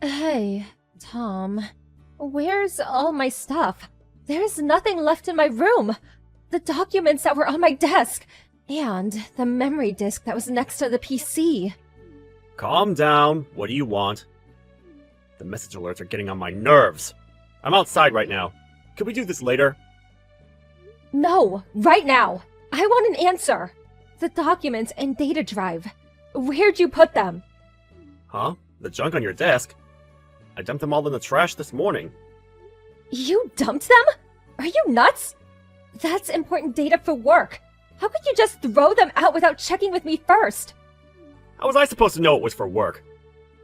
Hey, Tom. Where's all my stuff? There's nothing left in my room. The documents that were on my desk, and the memory disk that was next to the PC. Calm down. What do you want? The message alerts are getting on my nerves. I'm outside right now. Could we do this later? No, right now. I want an answer. The documents and data drive. Where'd you put them? Huh? The junk on your desk? I dumped them all in the trash this morning. You dumped them? Are you nuts? That's important data for work. How could you just throw them out without checking with me first? How was I supposed to know it was for work?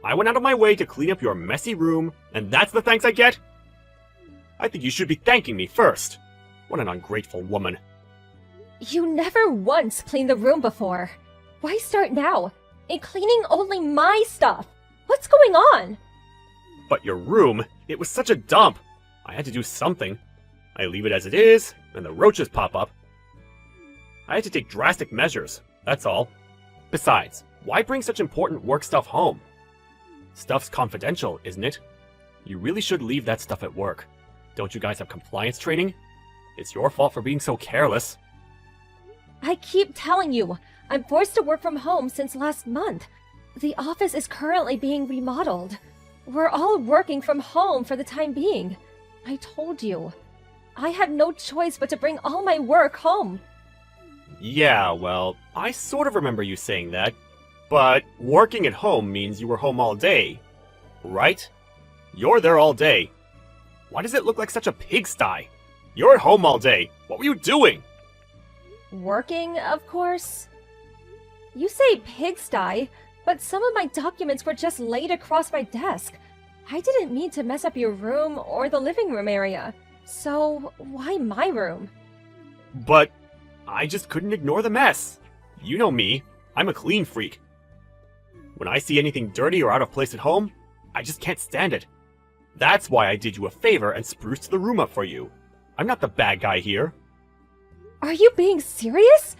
I went out of my way to clean up your messy room, and that's the thanks I get? I think you should be thanking me first. What an ungrateful woman. You never once cleaned the room before. Why start now? And cleaning only my stuff? What's going on? But your room, it was such a dump. I had to do something. I leave it as it is, and the roaches pop up. I had to take drastic measures, that's all. Besides, why bring such important work stuff home? Stuff's confidential, isn't it? You really should leave that stuff at work. Don't you guys have compliance training? It's your fault for being so careless. I keep telling you, I'm forced to work from home since last month. The office is currently being remodeled. We're all working from home for the time being. I told you. I had no choice but to bring all my work home. Yeah, well, I sort of remember you saying that. But working at home means you were home all day, right? You're there all day. Why does it look like such a pigsty? You're at home all day. What were you doing? Working, of course. You say pigsty, but some of my documents were just laid across my desk. I didn't mean to mess up your room or the living room area. So, why my room? But I just couldn't ignore the mess. You know me. I'm a clean freak. When I see anything dirty or out of place at home, I just can't stand it. That's why I did you a favor and spruced the room up for you. I'm not the bad guy here. Are you being serious?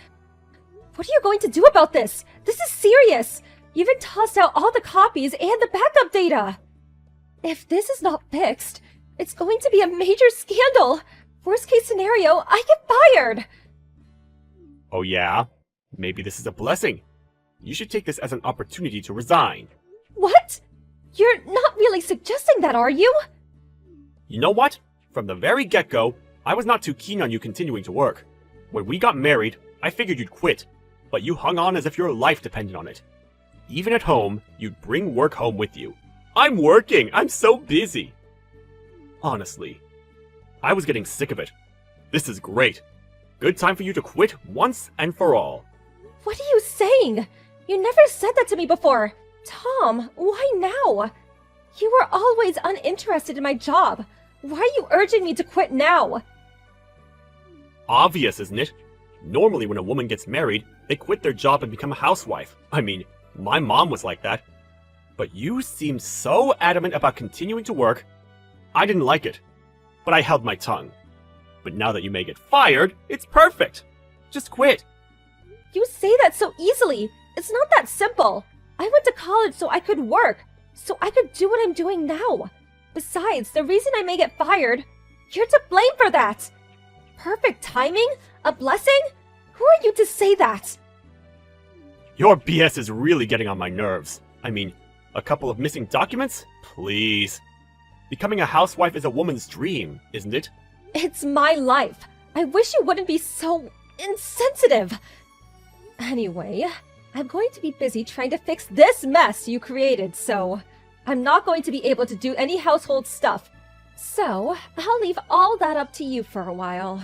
What are you going to do about this? This is serious. You even tossed out all the copies and the backup data. If this is not fixed, it's going to be a major scandal. Worst case scenario, I get fired. Oh yeah? Maybe this is a blessing. You should take this as an opportunity to resign. What? You're not really suggesting that, are you? You know what? From the very get-go, I was not too keen on you continuing to work. When we got married, I figured you'd quit, but you hung on as if your life depended on it. Even at home, you'd bring work home with you. I'm working! I'm so busy! Honestly, I was getting sick of it. This is great. Good time for you to quit once and for all. What are you saying? You never said that to me before. Tom, why now? You were always uninterested in my job. Why are you urging me to quit now? Obvious, isn't it? Normally when a woman gets married, they quit their job and become a housewife. I mean, my mom was like that. But you seemed so adamant about continuing to work. I didn't like it, but I held my tongue. But now that you may get fired, it's perfect. Just quit. You say that so easily. It's not that simple. I went to college so I could work, so I could do what I'm doing now. Besides, the reason I may get fired, you're to blame for that. Perfect timing? A blessing? Who are you to say that? Your BS is really getting on my nerves. I mean, a couple of missing documents? Please. Becoming a housewife is a woman's dream, isn't it? It's my life. I wish you wouldn't be so insensitive. Anyway, I'm going to be busy trying to fix this mess you created, so I'm not going to be able to do any household stuff. So, I'll leave all that up to you for a while.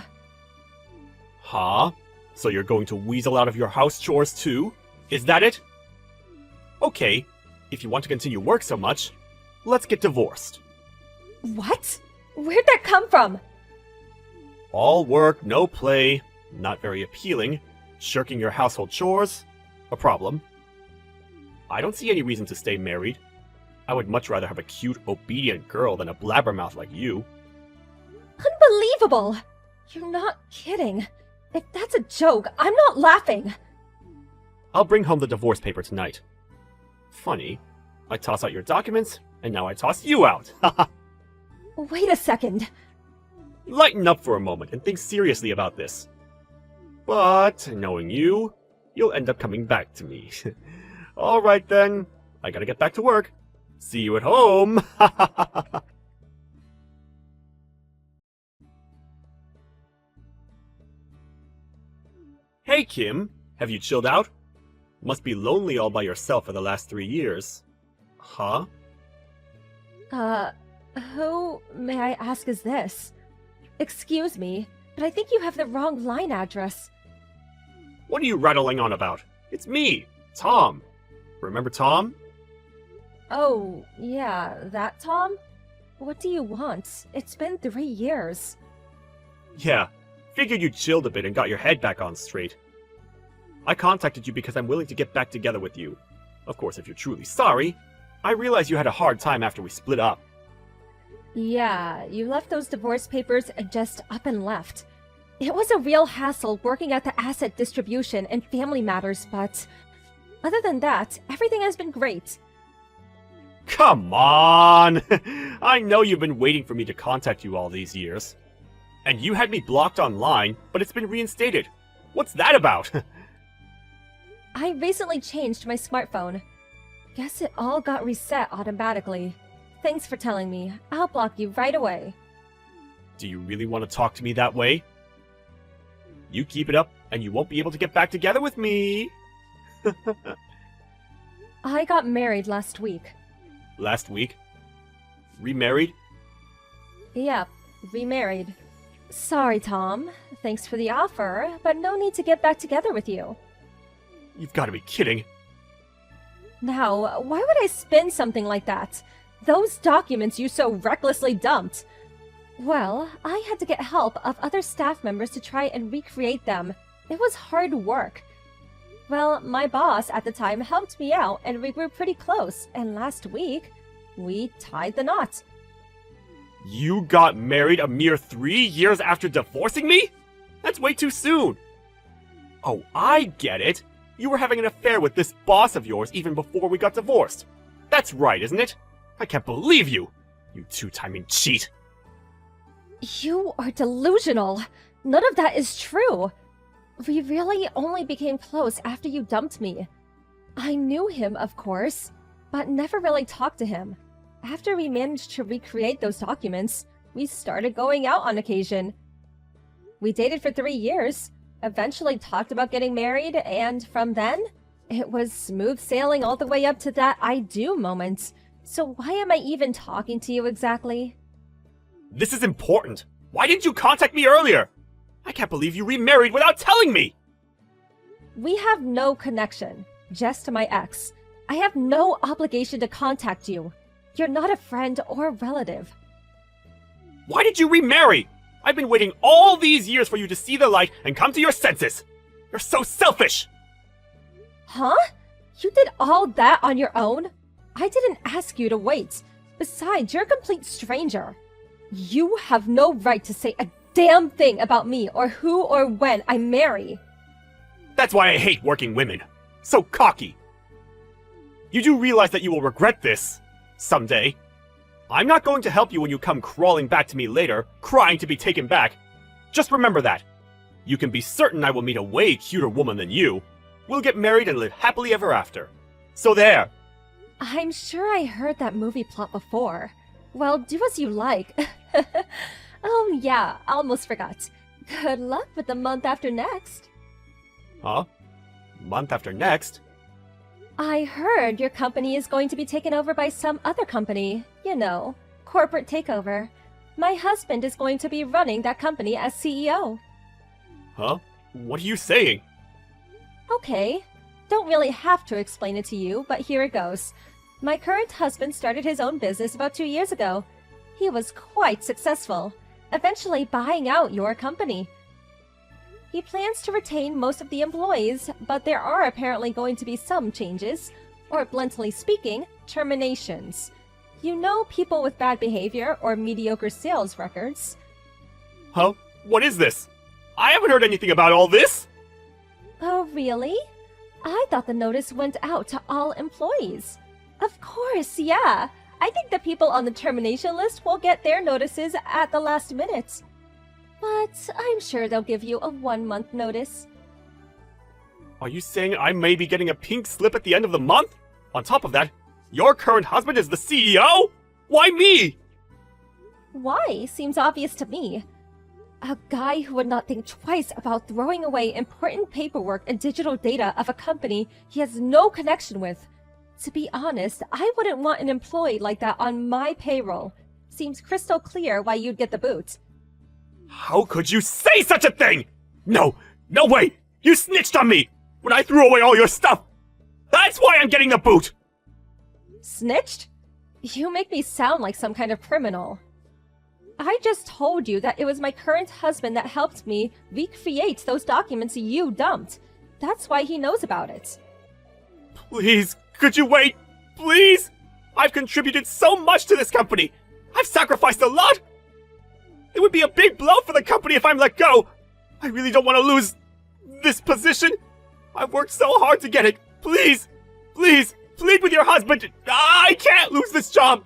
Huh? So you're going to weasel out of your house chores too? Is that it? Okay, if you want to continue work so much, let's get divorced. What? Where'd that come from? All work, no play, not very appealing, shirking your household chores, a problem. I don't see any reason to stay married. I would much rather have a cute, obedient girl than a blabbermouth like you. Unbelievable! You're not kidding. If that's a joke, I'm not laughing. I'll bring home the divorce paper tonight. Funny, I toss out your documents, and now I toss you out. Wait a second. Lighten up for a moment and think seriously about this. But, knowing you, you'll end up coming back to me. Alright then, I gotta get back to work. See you at home! Hey Kim, have you chilled out? Must be lonely all by yourself for the last 3 years. Huh? Who, may I ask, is this? Excuse me, but I think you have the wrong line address. What are you rattling on about? It's me, Tom. Remember Tom? Oh, yeah, that Tom? What do you want? It's been 3 years. Yeah, figured you chilled a bit and got your head back on straight. I contacted you because I'm willing to get back together with you. Of course, if you're truly sorry. I realize you had a hard time after we split up. Yeah, you left those divorce papers and just up and left. It was a real hassle working at the asset distribution and family matters, but other than that, everything has been great. Come on! I know you've been waiting for me to contact you all these years. And you had me blocked online, but it's been reinstated. What's that about? I recently changed my smartphone. Guess it all got reset automatically. Thanks for telling me. I'll block you right away. Do you really want to talk to me that way? You keep it up, and you won't be able to get back together with me. I got married last week. Last week? Remarried? Yep, remarried. Sorry, Tom. Thanks for the offer, but no need to get back together with you. You've got to be kidding. Now, why would I spin something like that? Those documents you so recklessly dumped. Well, I had to get help of other staff members to try and recreate them. It was hard work. Well, my boss at the time helped me out and we grew pretty close, and last week, we tied the knot. You got married a mere 3 years after divorcing me? That's way too soon. Oh, I get it. You were having an affair with this boss of yours even before we got divorced. That's right, isn't it? I can't believe you! You two-timing cheat! You are delusional. None of that is true. We really only became close after you dumped me. I knew him, of course, but never really talked to him. After we managed to recreate those documents, we started going out on occasion. We dated for 3 years, eventually talked about getting married, and from then, it was smooth sailing all the way up to that I do moment. So why am I even talking to you exactly? This is important! Why didn't you contact me earlier? I can't believe you remarried without telling me! We have no connection, just my ex. I have no obligation to contact you. You're not a friend or relative. Why did you remarry? I've been waiting all these years for you to see the light and come to your senses! You're so selfish! Huh? You did all that on your own? I didn't ask you to wait. Besides, you're a complete stranger. You have no right to say a damn thing about me or who or when I marry. That's why I hate working women. So cocky. You do realize that you will regret this someday. I'm not going to help you when you come crawling back to me later, crying to be taken back. Just remember that. You can be certain I will meet a way cuter woman than you. We'll get married and live happily ever after. So there. I'm sure I heard that movie plot before. Well, do as you like. Oh yeah, almost forgot. Good luck with the month after next. Huh? Month after next? I heard your company is going to be taken over by some other company. You know, corporate takeover. My husband is going to be running that company as CEO. Huh? What are you saying? Okay. Don't really have to explain it to you, but here it goes. My current husband started his own business about 2 years ago. He was quite successful, eventually buying out your company. He plans to retain most of the employees, but there are apparently going to be some changes, or bluntly speaking, terminations. You know, people with bad behavior or mediocre sales records. Huh? What is this? I haven't heard anything about all this! Oh, really? I thought the notice went out to all employees. Of course, yeah. I think the people on the termination list will get their notices at the last minute. But I'm sure they'll give you a 1-month notice. Are you saying I may be getting a pink slip at the end of the month? On top of that, your current husband is the CEO? Why me? Why seems obvious to me. A guy who would not think twice about throwing away important paperwork and digital data of a company he has no connection with. To be honest, I wouldn't want an employee like that on my payroll. Seems crystal clear why you'd get the boot. How could you say such a thing? No way! You snitched on me when I threw away all your stuff! That's why I'm getting the boot! Snitched? You make me sound like some kind of criminal. I just told you that it was my current husband that helped me recreate those documents you dumped. That's why he knows about it. Please, could you wait? Please! I've contributed so much to this company! I've sacrificed a lot! It would be a big blow for the company if I'm let go! I really don't want to lose this position! I've worked so hard to get it! Please! Please! Plead with your husband! I can't lose this job!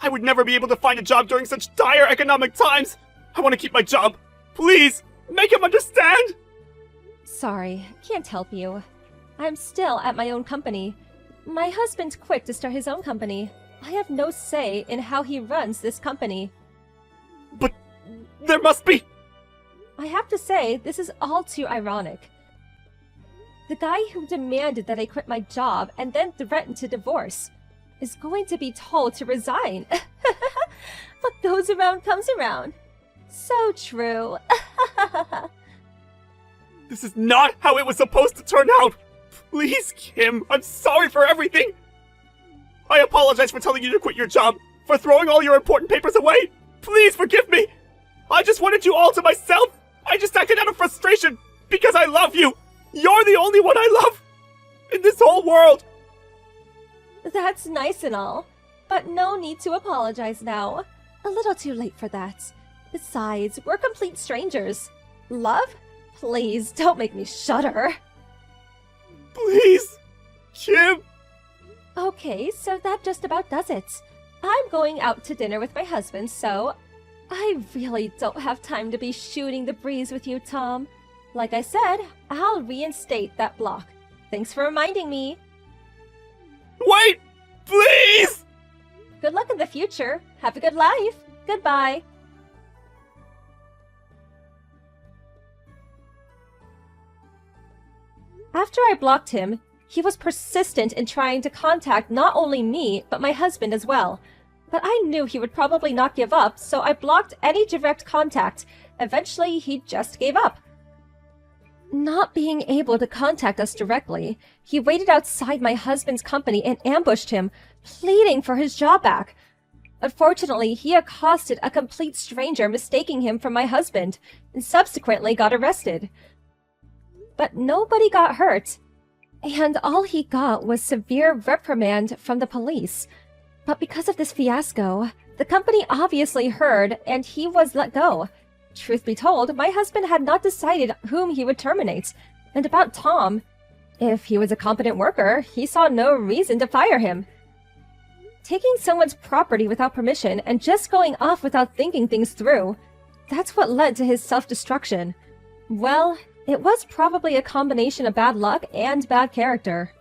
I would never be able to find a job during such dire economic times! I want to keep my job! Please! Make him understand! Sorry, can't help you. I'm still at my own company. My husband quit to start his own company. I have no say in how he runs this company. But there must be... I have to say, this is all too ironic. The guy who demanded that I quit my job and then threatened to divorce is going to be told to resign. What goes around comes around. So true. This is not how it was supposed to turn out! Please, Kim, I'm sorry for everything! I apologize for telling you to quit your job, for throwing all your important papers away! Please forgive me! I just wanted you all to myself! I just acted out of frustration, because I love you! You're the only one I love! In this whole world! That's nice and all, but no need to apologize now. A little too late for that. Besides, we're complete strangers. Love? Please, don't make me shudder. Please! Kim! Okay, so that just about does it. I'm going out to dinner with my husband, so I really don't have time to be shooting the breeze with you, Tom. Like I said, I'll reinstate that block. Thanks for reminding me. Wait! Please! Good luck in the future. Have a good life. Goodbye. After I blocked him, he was persistent in trying to contact not only me, but my husband as well. But I knew he would probably not give up, so I blocked any direct contact. Eventually, he just gave up. Not being able to contact us directly, he waited outside my husband's company and ambushed him, pleading for his job back. Unfortunately, he accosted a complete stranger mistaking him for my husband, and subsequently got arrested. But nobody got hurt, and all he got was severe reprimand from the police. But because of this fiasco, the company obviously heard, and he was let go. Truth be told, my husband had not decided whom he would terminate. And about Tom, if he was a competent worker, he saw no reason to fire him. Taking someone's property without permission and just going off without thinking things through, that's what led to his self-destruction. Well, it was probably a combination of bad luck and bad character.